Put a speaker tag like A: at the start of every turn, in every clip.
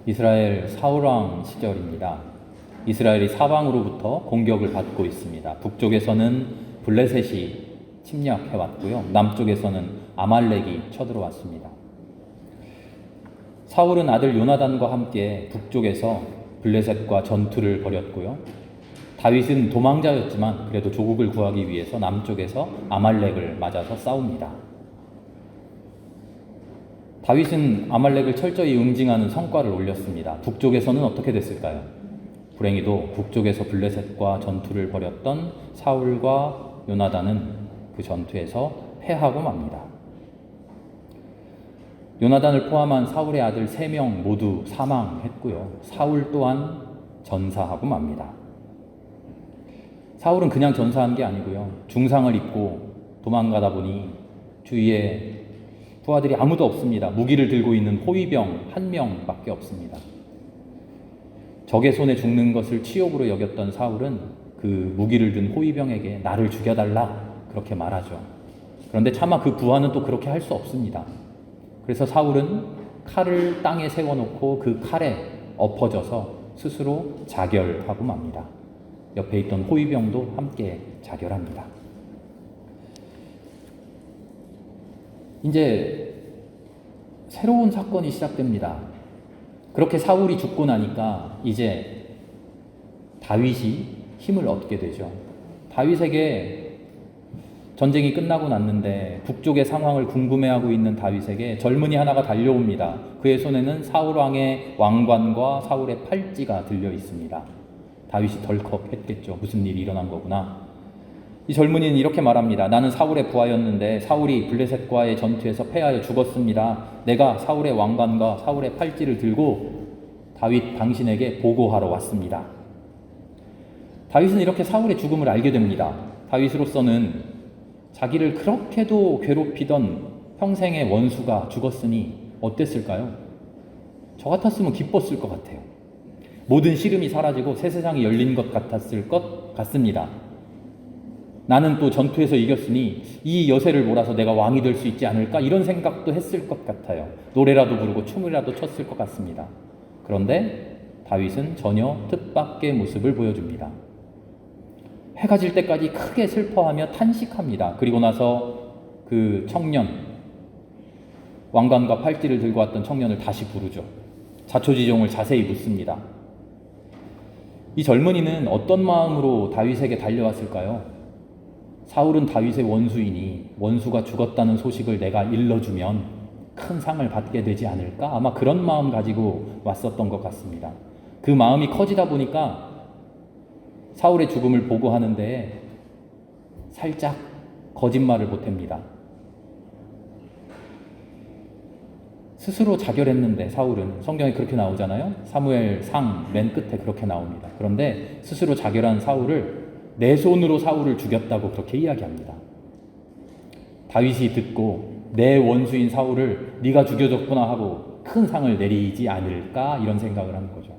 A: 이스라엘 사울왕 시절입니다. 이스라엘이 사방으로부터 공격을 받고 있습니다. 북쪽에서는 블레셋이 침략해 왔고요. 남쪽에서는 아말렉이 쳐들어왔습니다. 사울은 아들 요나단과 함께 북쪽에서 블레셋과 전투를 벌였고요. 다윗은 도망자였지만 그래도 조국을 구하기 위해서 남쪽에서 아말렉을 맞아서 싸웁니다. 다윗은 아말렉을 철저히 응징하는 성과를 올렸습니다. 북쪽에서는 어떻게 됐을까요? 불행히도 북쪽에서 블레셋과 전투를 벌였던 사울과 요나단은 그 전투에서 패하고 맙니다. 요나단을 포함한 사울의 아들 3명 모두 사망했고요. 사울 또한 전사하고 맙니다. 사울은 그냥 전사한 게 아니고요. 중상을 입고 도망가다 보니 주위에 부하들이 아무도 없습니다. 무기를 들고 있는 호위병 1명밖에 없습니다. 적의 손에 죽는 것을 치욕으로 여겼던 사울은 그 무기를 든 호위병에게 나를 죽여달라 그렇게 말하죠. 그런데 차마 그 부하는 또 그렇게 할 수 없습니다. 그래서 사울은 칼을 땅에 세워놓고 그 칼에 엎어져서 스스로 자결하고 맙니다. 옆에 있던 호위병도 함께 자결합니다. 이제 새로운 사건이 시작됩니다. 그렇게 사울이 죽고 나니까 이제 다윗이 힘을 얻게 되죠. 다윗에게 전쟁이 끝나고 났는데 북쪽의 상황을 궁금해하고 있는 다윗에게 젊은이 하나가 달려옵니다. 그의 손에는 사울왕의 왕관과 사울의 팔찌가 들려 있습니다. 다윗이 덜컥했겠죠. 무슨 일이 일어난 거구나. 이 젊은이는 이렇게 말합니다. 나는 사울의 부하였는데 사울이 블레셋과의 전투에서 패하여 죽었습니다. 내가 사울의 왕관과 사울의 팔찌를 들고 다윗 당신에게 보고하러 왔습니다. 다윗은 이렇게 사울의 죽음을 알게 됩니다. 다윗으로서는 자기를 그렇게도 괴롭히던 평생의 원수가 죽었으니 어땠을까요? 저 같았으면 기뻤을 것 같아요. 모든 시름이 사라지고 새 세상이 열린 것 같았을 것 같습니다. 나는 또 전투에서 이겼으니 이 여세를 몰아서 내가 왕이 될 수 있지 않을까 이런 생각도 했을 것 같아요. 노래라도 부르고 춤이라도 췄을 것 같습니다. 그런데 다윗은 전혀 뜻밖의 모습을 보여줍니다. 해가 질 때까지 크게 슬퍼하며 탄식합니다. 그리고 나서 그 청년, 왕관과 팔찌를 들고 왔던 청년을 다시 부르죠. 자초지종을 자세히 묻습니다. 이 젊은이는 어떤 마음으로 다윗에게 달려왔을까요? 사울은 다윗의 원수이니 원수가 죽었다는 소식을 내가 일러주면 큰 상을 받게 되지 않을까? 아마 그런 마음 가지고 왔었던 것 같습니다. 그 마음이 커지다 보니까 사울의 죽음을 보고하는데 살짝 거짓말을 보탭니다. 스스로 자결했는데 사울은 성경에 그렇게 나오잖아요. 사무엘상 맨 끝에 그렇게 나옵니다. 그런데 스스로 자결한 사울을 내 손으로 사울을 죽였다고 그렇게 이야기합니다. 다윗이 듣고 내 원수인 사울을 네가 죽여줬구나 하고 큰 상을 내리지 않을까 이런 생각을 하는 거죠.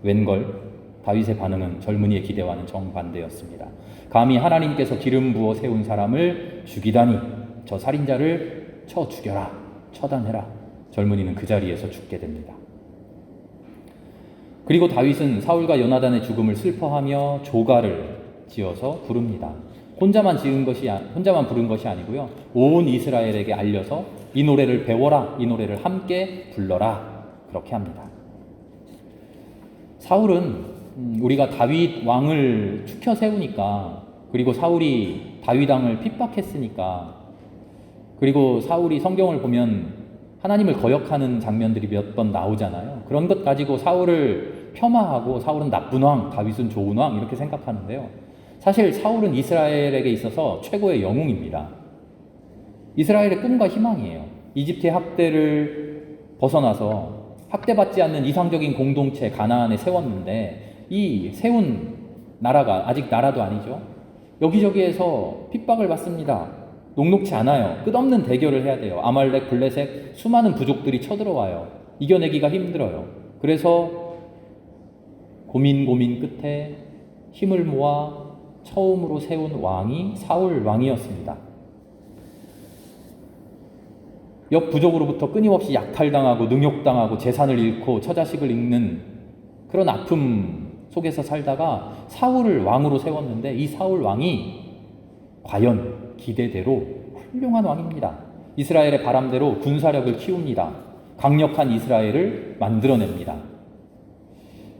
A: 웬걸 다윗의 반응은 젊은이의 기대와는 정반대였습니다. 감히 하나님께서 기름 부어 세운 사람을 죽이다니 저 살인자를 쳐 죽여라, 처단해라. 젊은이는 그 자리에서 죽게 됩니다. 그리고 다윗은 사울과 요나단의 죽음을 슬퍼하며 조가를 지어서 부릅니다. 혼자만 부른 것이 아니고요. 온 이스라엘에게 알려서 이 노래를 배워라, 이 노래를 함께 불러라 그렇게 합니다. 사울은 우리가 다윗 왕을 추켜 세우니까, 그리고 사울이 다윗 왕을 핍박했으니까, 그리고 사울이 성경을 보면 하나님을 거역하는 장면들이 몇 번 나오잖아요. 그런 것 가지고 사울을 폄하하고 사울은 나쁜 왕, 다윗은 좋은 왕 이렇게 생각하는데요. 사실 사울은 이스라엘에게 있어서 최고의 영웅입니다. 이스라엘의 꿈과 희망이에요. 이집트의 학대를 벗어나서 학대받지 않는 이상적인 공동체 가나안에 세웠는데 이 세운 나라가 아직 나라도 아니죠. 여기저기에서 핍박을 받습니다. 녹록지 않아요. 끝없는 대결을 해야 돼요. 아말렉, 블레셋 수많은 부족들이 쳐들어와요. 이겨내기가 힘들어요. 그래서 고민 끝에 힘을 모아 처음으로 세운 왕이 사울 왕이었습니다. 옆 부족으로부터 끊임없이 약탈당하고 능욕당하고 재산을 잃고 처자식을 잃는 그런 아픔 속에서 살다가 사울을 왕으로 세웠는데 이 사울 왕이 과연 기대대로 훌륭한 왕입니다. 이스라엘의 바람대로 군사력을 키웁니다. 강력한 이스라엘을 만들어냅니다.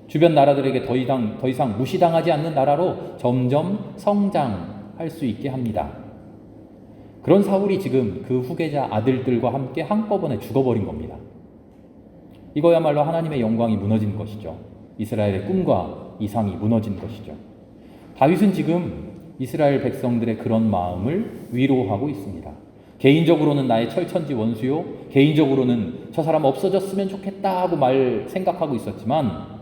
A: 주변 나라들에게 더 이상 무시당하지 않는 나라로 점점 성장할 수 있게 합니다. 그런 사울이 지금 그 후계자 아들들과 함께 한꺼번에 죽어버린 겁니다. 이거야말로 하나님의 영광이 무너진 것이죠. 이스라엘의 꿈과 이상이 무너진 것이죠. 다윗은 지금 이스라엘 백성들의 그런 마음을 위로하고 있습니다. 개인적으로는 나의 철천지 원수요, 개인적으로는 저 사람 없어졌으면 좋겠다 하고 생각하고 있었지만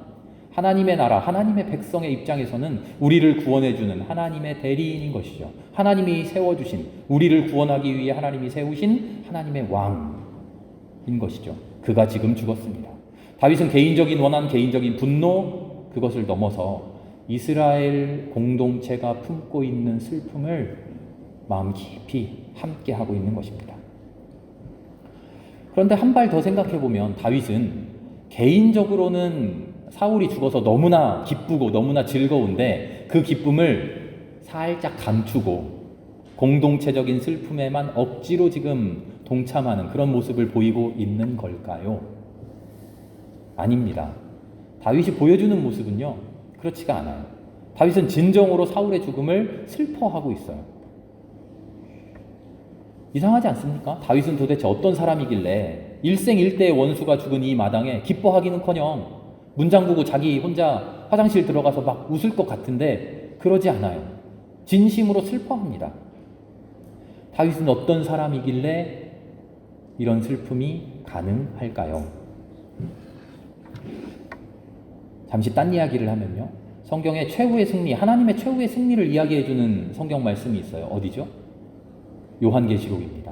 A: 하나님의 나라, 하나님의 백성의 입장에서는 우리를 구원해주는 하나님의 대리인인 것이죠. 하나님이 세워주신, 우리를 구원하기 위해 하나님이 세우신 하나님의 왕인 것이죠. 그가 지금 죽었습니다. 다윗은 개인적인 원한, 개인적인 분노, 그것을 넘어서 이스라엘 공동체가 품고 있는 슬픔을 마음 깊이 함께 하고 있는 것입니다. 그런데 한 발 더 생각해 보면 다윗은 개인적으로는 사울이 죽어서 너무나 기쁘고 너무나 즐거운데 그 기쁨을 살짝 감추고 공동체적인 슬픔에만 억지로 지금 동참하는 그런 모습을 보이고 있는 걸까요? 아닙니다. 다윗이 보여주는 모습은요, 그렇지가 않아요. 다윗은 진정으로 사울의 죽음을 슬퍼하고 있어요. 이상하지 않습니까? 다윗은 도대체 어떤 사람이길래 일생일대의 원수가 죽은 이 마당에 기뻐하기는커녕 문 잠그고 자기 혼자 화장실 들어가서 막 웃을 것 같은데 그러지 않아요. 진심으로 슬퍼합니다. 다윗은 어떤 사람이길래 이런 슬픔이 가능할까요? 잠시 딴 이야기를 하면요, 성경의 최후의 승리, 하나님의 최후의 승리를 이야기해주는 성경 말씀이 있어요. 어디죠? 요한계시록입니다.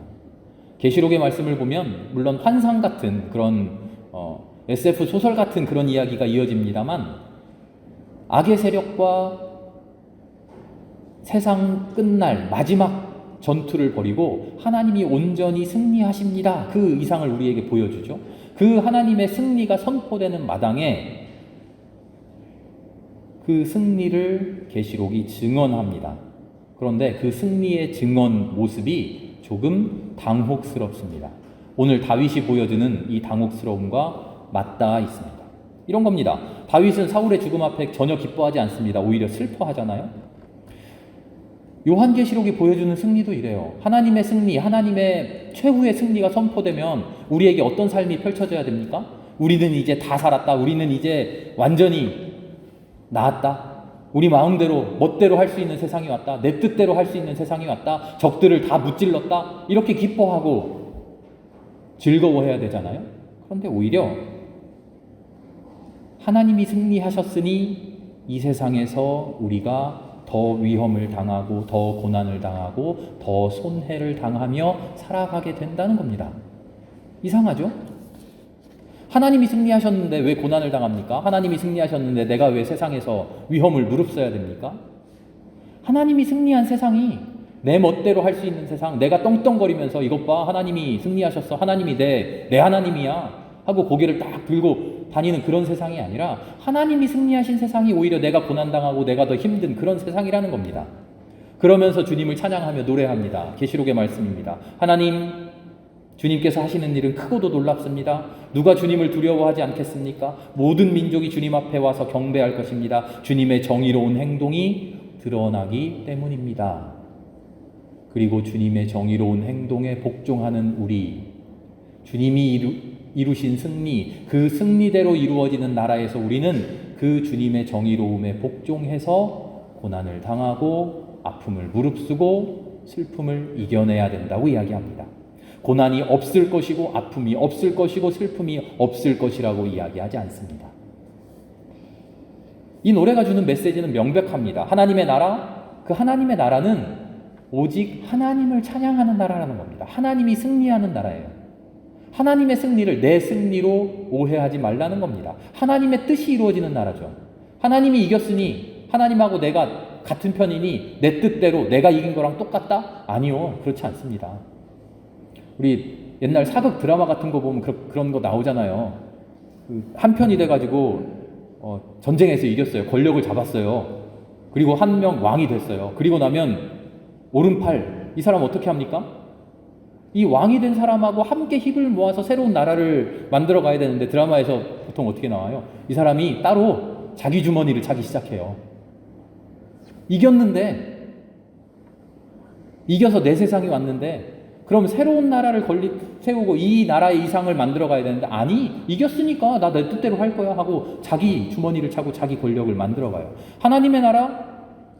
A: 계시록의 말씀을 보면 물론 환상 같은 그런 SF 소설 같은 그런 이야기가 이어집니다만 악의 세력과 세상 끝날 마지막 전투를 벌이고 하나님이 온전히 승리하십니다. 그 이상을 우리에게 보여주죠. 그 하나님의 승리가 선포되는 마당에 그 승리를 계시록이 증언합니다. 그런데 그 승리의 증언 모습이 조금 당혹스럽습니다. 오늘 다윗이 보여주는 이 당혹스러움과 맞닿아 있습니다. 이런 겁니다. 다윗은 사울의 죽음 앞에 전혀 기뻐하지 않습니다. 오히려 슬퍼하잖아요. 요한계시록이 보여주는 승리도 이래요. 하나님의 승리, 하나님의 최후의 승리가 선포되면 우리에게 어떤 삶이 펼쳐져야 됩니까? 우리는 이제 다 살았다. 우리는 이제 완전히 나았다. 우리 마음대로 멋대로 할 수 있는 세상이 왔다. 내 뜻대로 할 수 있는 세상이 왔다. 적들을 다 무찔렀다. 이렇게 기뻐하고 즐거워해야 되잖아요. 그런데 오히려 하나님이 승리하셨으니 이 세상에서 우리가 더 위험을 당하고 더 고난을 당하고 더 손해를 당하며 살아가게 된다는 겁니다. 이상하죠? 하나님이 승리하셨는데 왜 고난을 당합니까? 하나님이 승리하셨는데 내가 왜 세상에서 위험을 무릅써야 됩니까? 하나님이 승리한 세상이 내 멋대로 할 수 있는 세상, 내가 떵떵거리면서 이것 봐, 하나님이 승리하셨어, 하나님이 내 하나님이야 하고 고개를 딱 들고 다니는 그런 세상이 아니라 하나님이 승리하신 세상이 오히려 내가 고난당하고 내가 더 힘든 그런 세상이라는 겁니다. 그러면서 주님을 찬양하며 노래합니다. 계시록의 말씀입니다. 하나님, 주님께서 하시는 일은 크고도 놀랍습니다. 누가 주님을 두려워하지 않겠습니까? 모든 민족이 주님 앞에 와서 경배할 것입니다. 주님의 정의로운 행동이 드러나기 때문입니다. 그리고 주님의 정의로운 행동에 복종하는 우리, 주님이 이루신 승리, 그 승리대로 이루어지는 나라에서 우리는 그 주님의 정의로움에 복종해서 고난을 당하고 아픔을 무릅쓰고 슬픔을 이겨내야 된다고 이야기합니다. 고난이 없을 것이고 아픔이 없을 것이고 슬픔이 없을 것이라고 이야기하지 않습니다. 이 노래가 주는 메시지는 명백합니다. 하나님의 나라, 그 하나님의 나라는 오직 하나님을 찬양하는 나라라는 겁니다. 하나님이 승리하는 나라예요. 하나님의 승리를 내 승리로 오해하지 말라는 겁니다. 하나님의 뜻이 이루어지는 나라죠. 하나님이 이겼으니 하나님하고 내가 같은 편이니 내 뜻대로 내가 이긴 거랑 똑같다? 아니요, 그렇지 않습니다. 우리 옛날 사극 드라마 같은 거 보면 그런 거 나오잖아요. 한 편이 돼가지고 전쟁에서 이겼어요. 권력을 잡았어요. 그리고 한 명 왕이 됐어요. 그리고 나면 오른팔, 이 사람 어떻게 합니까? 이 왕이 된 사람하고 함께 힘을 모아서 새로운 나라를 만들어 가야 되는데 드라마에서 보통 어떻게 나와요? 이 사람이 따로 자기 주머니를 차기 시작해요. 이겨서 내 세상에 왔는데 그럼 새로운 나라를 세우고 이 나라의 이상을 만들어 가야 되는데, 아니, 이겼으니까 나 내 뜻대로 할 거야 하고 자기 주머니를 차고 자기 권력을 만들어 가요. 하나님의 나라,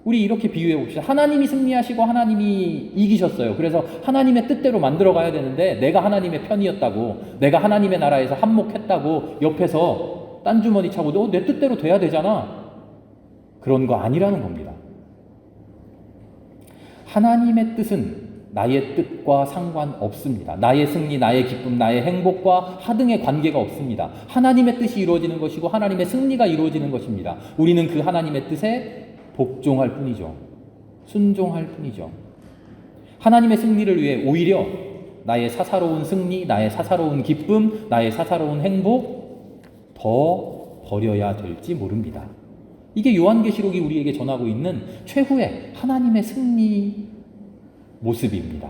A: 우리 이렇게 비유해 봅시다. 하나님이 승리하시고 하나님이 이기셨어요. 그래서 하나님의 뜻대로 만들어 가야 되는데 내가 하나님의 편이었다고, 내가 하나님의 나라에서 한몫했다고 옆에서 딴 주머니 차고 너 내 뜻대로 돼야 되잖아. 그런 거 아니라는 겁니다. 하나님의 뜻은 나의 뜻과 상관없습니다. 나의 승리, 나의 기쁨, 나의 행복과 하등의 관계가 없습니다. 하나님의 뜻이 이루어지는 것이고 하나님의 승리가 이루어지는 것입니다. 우리는 그 하나님의 뜻에 복종할 뿐이죠. 순종할 뿐이죠. 하나님의 승리를 위해 오히려 나의 사사로운 승리, 나의 사사로운 기쁨, 나의 사사로운 행복 더 버려야 될지 모릅니다. 이게 요한계시록이 우리에게 전하고 있는 최후의 하나님의 승리 모습입니다.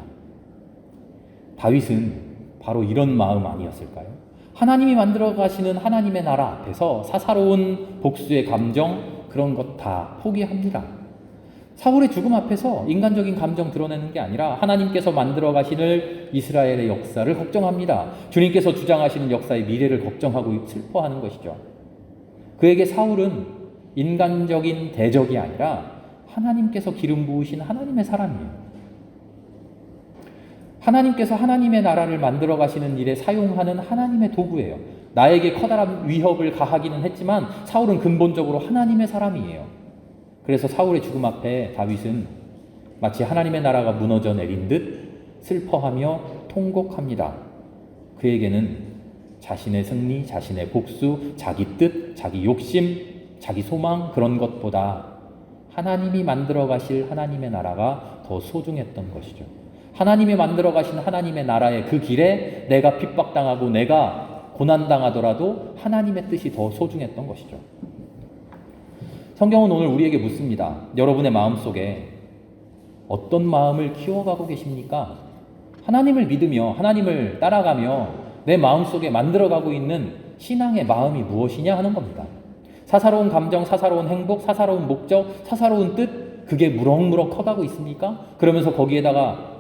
A: 다윗은 바로 이런 마음 아니었을까요? 하나님이 만들어 가시는 하나님의 나라 앞에서 사사로운 복수의 감정, 그런 것 다 포기합니다. 사울의 죽음 앞에서 인간적인 감정 드러내는 게 아니라 하나님께서 만들어 가시는 이스라엘의 역사를 걱정합니다. 주님께서 주장하시는 역사의 미래를 걱정하고 슬퍼하는 것이죠. 그에게 사울은 인간적인 대적이 아니라 하나님께서 기름 부으신 하나님의 사람이에요. 하나님께서 하나님의 나라를 만들어 가시는 일에 사용하는 하나님의 도구예요. 나에게 커다란 위협을 가하기는 했지만 사울은 근본적으로 하나님의 사람이에요. 그래서 사울의 죽음 앞에 다윗은 마치 하나님의 나라가 무너져 내린 듯 슬퍼하며 통곡합니다. 그에게는 자신의 승리, 자신의 복수, 자기 뜻, 자기 욕심, 자기 소망, 그런 것보다 하나님이 만들어 가실 하나님의 나라가 더 소중했던 것이죠. 하나님이 만들어 가신 하나님의 나라의 그 길에 내가 핍박당하고 내가 고난당하더라도 하나님의 뜻이 더 소중했던 것이죠. 성경은 오늘 우리에게 묻습니다. 여러분의 마음속에 어떤 마음을 키워가고 계십니까? 하나님을 믿으며 하나님을 따라가며 내 마음속에 만들어가고 있는 신앙의 마음이 무엇이냐 하는 겁니다. 사사로운 감정, 사사로운 행복, 사사로운 목적, 사사로운 뜻, 그게 무럭무럭 커가고 있습니까? 그러면서 거기에다가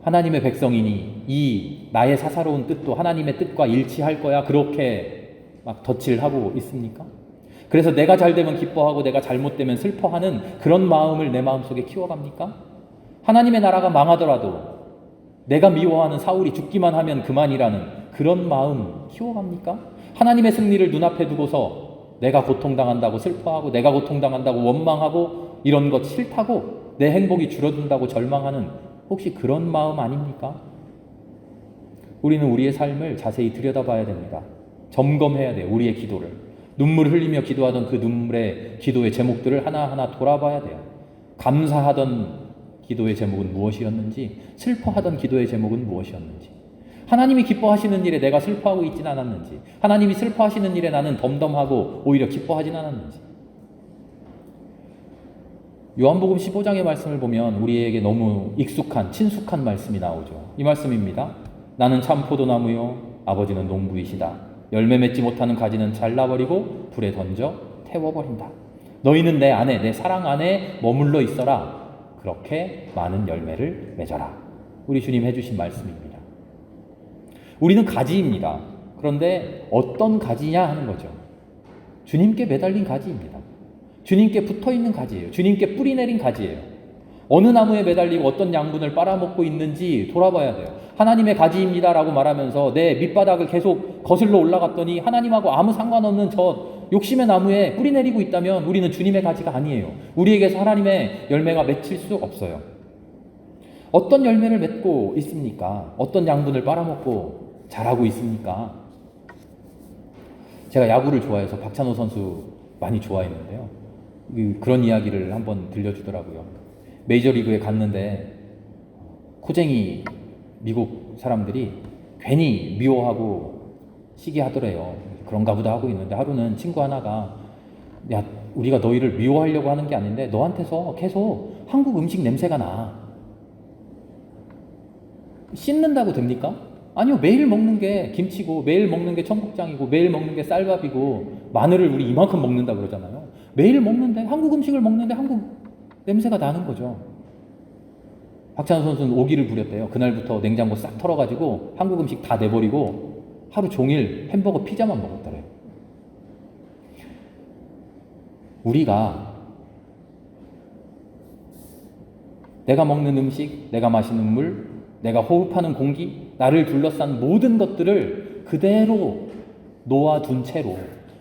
A: 하나님의 백성이니 이 나의 사사로운 뜻도 하나님의 뜻과 일치할 거야, 그렇게 막 덧칠 하고 있습니까? 그래서 내가 잘 되면 기뻐하고 내가 잘못되면 슬퍼하는 그런 마음을 내 마음속에 키워갑니까? 하나님의 나라가 망하더라도 내가 미워하는 사울이 죽기만 하면 그만이라는 그런 마음 키워갑니까? 하나님의 승리를 눈앞에 두고서 내가 고통당한다고 슬퍼하고 내가 고통당한다고 원망하고 이런 것 싫다고 내 행복이 줄어든다고 절망하는 혹시 그런 마음 아닙니까? 우리는 우리의 삶을 자세히 들여다봐야 됩니다. 점검해야 돼요. 우리의 기도를. 눈물을 흘리며 기도하던 그 눈물의 기도의 제목들을 하나하나 돌아봐야 돼요. 감사하던 기도의 제목은 무엇이었는지, 슬퍼하던 기도의 제목은 무엇이었는지, 하나님이 기뻐하시는 일에 내가 슬퍼하고 있진 않았는지, 하나님이 슬퍼하시는 일에 나는 덤덤하고 오히려 기뻐하진 않았는지. 요한복음 15장의 말씀을 보면 우리에게 너무 익숙한, 친숙한 말씀이 나오죠. 이 말씀입니다. 나는 참 포도나무요 아버지는 농부이시다. 열매 맺지 못하는 가지는 잘라버리고 불에 던져 태워버린다. 너희는 내 안에, 내 사랑 안에 머물러 있어라. 그렇게 많은 열매를 맺어라. 우리 주님 해주신 말씀입니다. 우리는 가지입니다. 그런데 어떤 가지냐 하는 거죠. 주님께 매달린 가지입니다. 주님께 붙어있는 가지예요. 주님께 뿌리 내린 가지예요. 어느 나무에 매달리고 어떤 양분을 빨아먹고 있는지 돌아봐야 돼요. 하나님의 가지입니다 라고 말하면서 내 밑바닥을 계속 거슬러 올라갔더니 하나님하고 아무 상관없는 저 욕심의 나무에 뿌리 내리고 있다면 우리는 주님의 가지가 아니에요. 우리에게서 하나님의 열매가 맺힐 수 없어요. 어떤 열매를 맺고 있습니까? 어떤 양분을 빨아먹고 자라고 있습니까? 제가 야구를 좋아해서 박찬호 선수 많이 좋아했는데요. 그런 이야기를 한번 들려주더라고요. 메이저리그에 갔는데 코쟁이 미국 사람들이 괜히 미워하고 시기하더래요. 그런가 보다 하고 있는데 하루는 친구 하나가 야, 우리가 너희를 미워하려고 하는 게 아닌데 너한테서 계속 한국 음식 냄새가 나. 씻는다고 됩니까? 아니요. 매일 먹는 게 김치고 매일 먹는 게 청국장이고 매일 먹는 게 쌀밥이고 마늘을 우리 이만큼 먹는다 그러잖아요. 매일 먹는데 한국 음식을 먹는데 한국 냄새가 나는 거죠. 박찬호 선수는 오기를 부렸대요. 그날부터 냉장고 싹 털어가지고 한국 음식 다 내버리고 하루 종일 햄버거 피자만 먹었다래요. 우리가 내가 먹는 음식, 내가 마시는 물, 내가 호흡하는 공기, 나를 둘러싼 모든 것들을 그대로 놓아둔 채로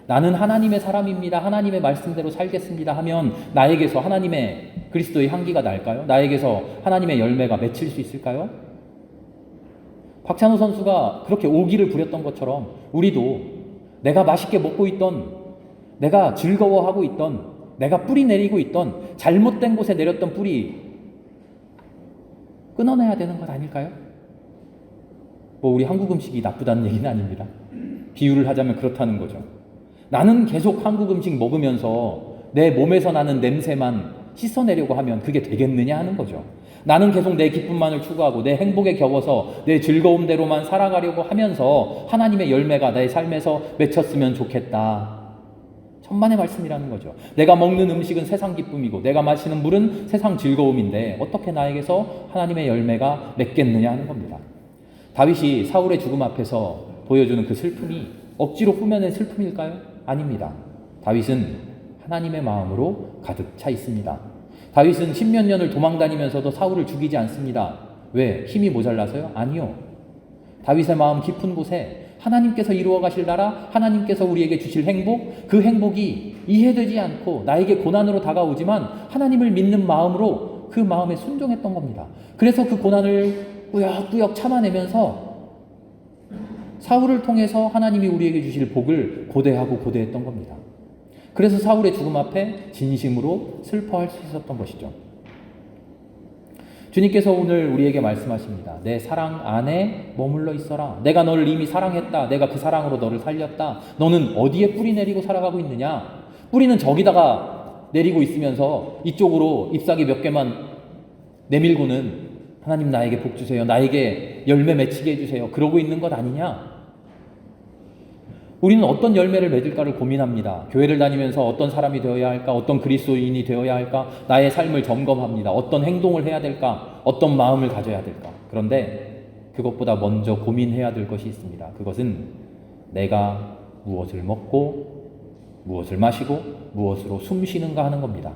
A: 나는 하나님의 사람입니다. 하나님의 말씀대로 살겠습니다 하면 나에게서 하나님의 그리스도의 향기가 날까요? 나에게서 하나님의 열매가 맺힐 수 있을까요? 박찬호 선수가 그렇게 오기를 부렸던 것처럼 우리도 내가 맛있게 먹고 있던, 내가 즐거워하고 있던, 내가 뿌리 내리고 있던 잘못된 곳에 내렸던 뿌리 끊어내야 되는 것 아닐까요? 뭐 우리 한국 음식이 나쁘다는 얘기는 아닙니다. 비유를 하자면 그렇다는 거죠. 나는 계속 한국 음식 먹으면서 내 몸에서 나는 냄새만 씻어내려고 하면 그게 되겠느냐 하는 거죠. 나는 계속 내 기쁨만을 추구하고 내 행복에 겨워서 내 즐거움대로만 살아가려고 하면서 하나님의 열매가 내 삶에서 맺혔으면 좋겠다. 천만의 말씀이라는 거죠. 내가 먹는 음식은 세상 기쁨이고 내가 마시는 물은 세상 즐거움인데 어떻게 나에게서 하나님의 열매가 맺겠느냐 하는 겁니다. 다윗이 사울의 죽음 앞에서 보여주는 그 슬픔이 억지로 꾸며낸 슬픔일까요? 아닙니다. 다윗은 하나님의 마음으로 가득 차 있습니다. 다윗은 십몇 년을 도망다니면서도 사울을 죽이지 않습니다. 왜? 힘이 모자라서요? 아니요. 다윗의 마음 깊은 곳에 하나님께서 이루어 가실 나라, 하나님께서 우리에게 주실 행복, 그 행복이 이해되지 않고 나에게 고난으로 다가오지만 하나님을 믿는 마음으로 그 마음에 순종했던 겁니다. 그래서 그 고난을 꾸역꾸역 참아내면서 사울을 통해서 하나님이 우리에게 주실 복을 고대했던 겁니다. 그래서 사울의 죽음 앞에 진심으로 슬퍼할 수 있었던 것이죠. 주님께서 오늘 우리에게 말씀하십니다. 내 사랑 안에 머물러 있어라. 내가 너를 이미 사랑했다. 내가 그 사랑으로 너를 살렸다. 너는 어디에 뿌리 내리고 살아가고 있느냐? 뿌리는 저기다가 내리고 있으면서 이쪽으로 잎사귀 몇 개만 내밀고는 하나님 나에게 복 주세요. 나에게 열매 맺히게 해주세요. 그러고 있는 것 아니냐? 우리는 어떤 열매를 맺을까를 고민합니다. 교회를 다니면서 어떤 사람이 되어야 할까? 어떤 그리스도인이 되어야 할까? 나의 삶을 점검합니다. 어떤 행동을 해야 될까? 어떤 마음을 가져야 될까? 그런데 그것보다 먼저 고민해야 될 것이 있습니다. 그것은 내가 무엇을 먹고 무엇을 마시고 무엇으로 숨 쉬는가 하는 겁니다.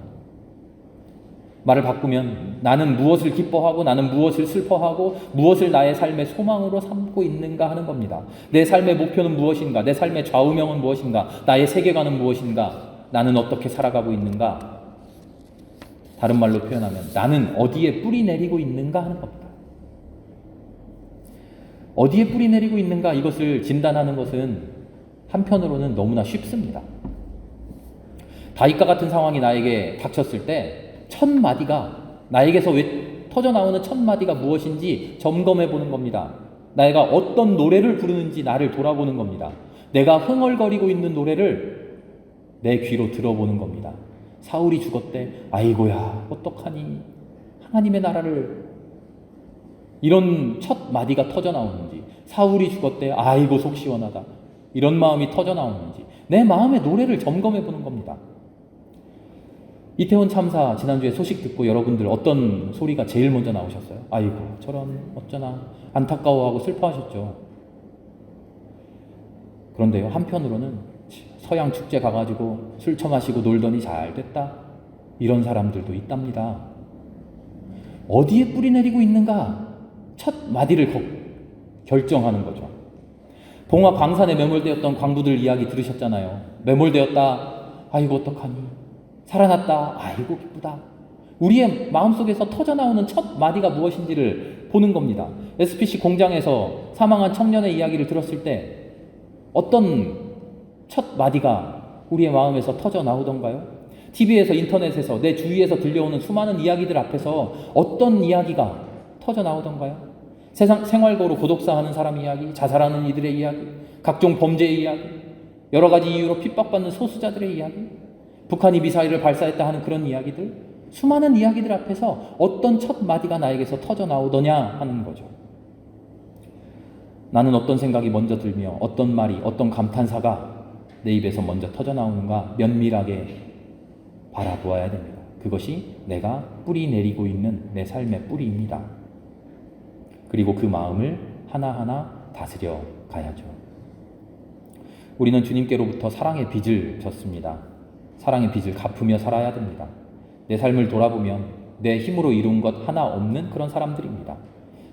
A: 말을 바꾸면 나는 무엇을 기뻐하고 나는 무엇을 슬퍼하고 무엇을 나의 삶의 소망으로 삼고 있는가 하는 겁니다. 내 삶의 목표는 무엇인가? 내 삶의 좌우명은 무엇인가? 나의 세계관은 무엇인가? 나는 어떻게 살아가고 있는가? 다른 말로 표현하면 나는 어디에 뿌리 내리고 있는가 하는 겁니다. 어디에 뿌리 내리고 있는가 이것을 진단하는 것은 한편으로는 너무나 쉽습니다. 다윗과 같은 상황이 나에게 닥쳤을 때 첫 마디가 나에게서 왜 터져나오는 첫 마디가 무엇인지 점검해 보는 겁니다. 내가 어떤 노래를 부르는지 나를 돌아보는 겁니다. 내가 흥얼거리고 있는 노래를 내 귀로 들어보는 겁니다. 사울이 죽었대. 아이고야 어떡하니 하나님의 나라를 이런 첫 마디가 터져나오는지 사울이 죽었대. 아이고 속 시원하다 이런 마음이 터져나오는지 내 마음의 노래를 점검해 보는 겁니다. 이태원 참사 지난주에 소식 듣고 여러분들 어떤 소리가 제일 먼저 나오셨어요? 아이고 저런 어쩌나 안타까워하고 슬퍼하셨죠. 그런데요 한편으로는 서양 축제 가가지고 술 처마시고 놀더니 잘 됐다 이런 사람들도 있답니다. 어디에 뿌리 내리고 있는가 첫 마디를 결정하는 거죠. 봉화 광산에 매몰되었던 광부들 이야기 들으셨잖아요. 매몰되었다 아이고 어떡하니 살아났다. 아이고 기쁘다. 우리의 마음속에서 터져나오는 첫 마디가 무엇인지를 보는 겁니다. SPC 공장에서 사망한 청년의 이야기를 들었을 때 어떤 첫 마디가 우리의 마음에서 터져나오던가요? TV에서 인터넷에서 내 주위에서 들려오는 수많은 이야기들 앞에서 어떤 이야기가 터져 나오던가요? 세상 생활고로 고독사 하는 사람 이야기, 자살하는 이들의 이야기, 각종 범죄의 이야기, 여러 가지 이유로 핍박받는 소수자들의 이야기, 북한이 미사일을 발사했다 하는 그런 이야기들, 수많은 이야기들 앞에서 어떤 첫 마디가 나에게서 터져 나오더냐 하는 거죠. 나는 어떤 생각이 먼저 들며 어떤 말이, 어떤 감탄사가 내 입에서 먼저 터져 나오는가 면밀하게 바라보아야 됩니다. 그것이 내가 뿌리 내리고 있는 내 삶의 뿌리입니다. 그리고 그 마음을 하나하나 다스려 가야죠. 우리는 주님께로부터 사랑의 빚을 졌습니다. 사랑의 빚을 갚으며 살아야 됩니다. 내 삶을 돌아보면 내 힘으로 이룬 것 하나 없는 그런 사람들입니다.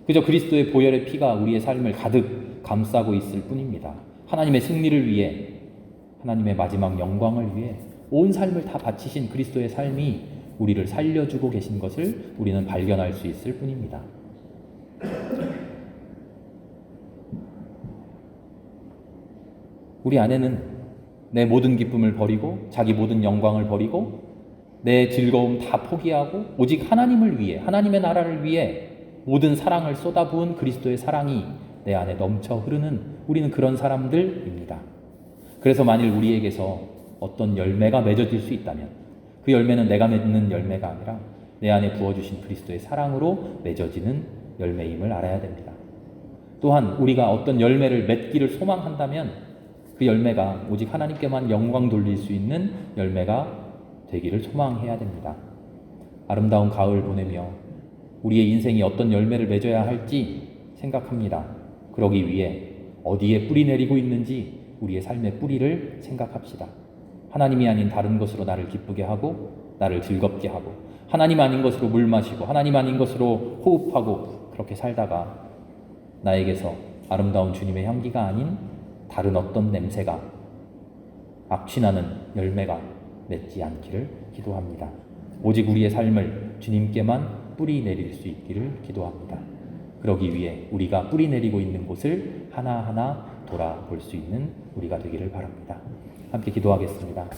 A: 그저 그리스도의 보혈의 피가 우리의 삶을 가득 감싸고 있을 뿐입니다. 하나님의 승리를 위해, 하나님의 마지막 영광을 위해 온 삶을 다 바치신 그리스도의 삶이 우리를 살려주고 계신 것을 우리는 발견할 수 있을 뿐입니다. 우리 안에는 내 모든 기쁨을 버리고 자기 모든 영광을 버리고 내 즐거움 다 포기하고 오직 하나님을 위해, 하나님의 나라를 위해 모든 사랑을 쏟아부은 그리스도의 사랑이 내 안에 넘쳐 흐르는 우리는 그런 사람들입니다. 그래서 만일 우리에게서 어떤 열매가 맺어질 수 있다면 그 열매는 내가 맺는 열매가 아니라 내 안에 부어주신 그리스도의 사랑으로 맺어지는 열매임을 알아야 됩니다. 또한 우리가 어떤 열매를 맺기를 소망한다면 그 열매가 오직 하나님께만 영광 돌릴 수 있는 열매가 되기를 소망해야 됩니다. 아름다운 가을 보내며 우리의 인생이 어떤 열매를 맺어야 할지 생각합니다. 그러기 위해 어디에 뿌리 내리고 있는지 우리의 삶의 뿌리를 생각합시다. 하나님이 아닌 다른 것으로 나를 기쁘게 하고 나를 즐겁게 하고 하나님 아닌 것으로 물 마시고 하나님 아닌 것으로 호흡하고 그렇게 살다가 나에게서 아름다운 주님의 향기가 아닌 다른 어떤 냄새가 악취나는 열매가 맺지 않기를 기도합니다. 오직 우리의 삶을 주님께만 뿌리 내릴 수 있기를 기도합니다. 그러기 위해 우리가 뿌리 내리고 있는 곳을 하나하나 돌아볼 수 있는 우리가 되기를 바랍니다. 함께 기도하겠습니다.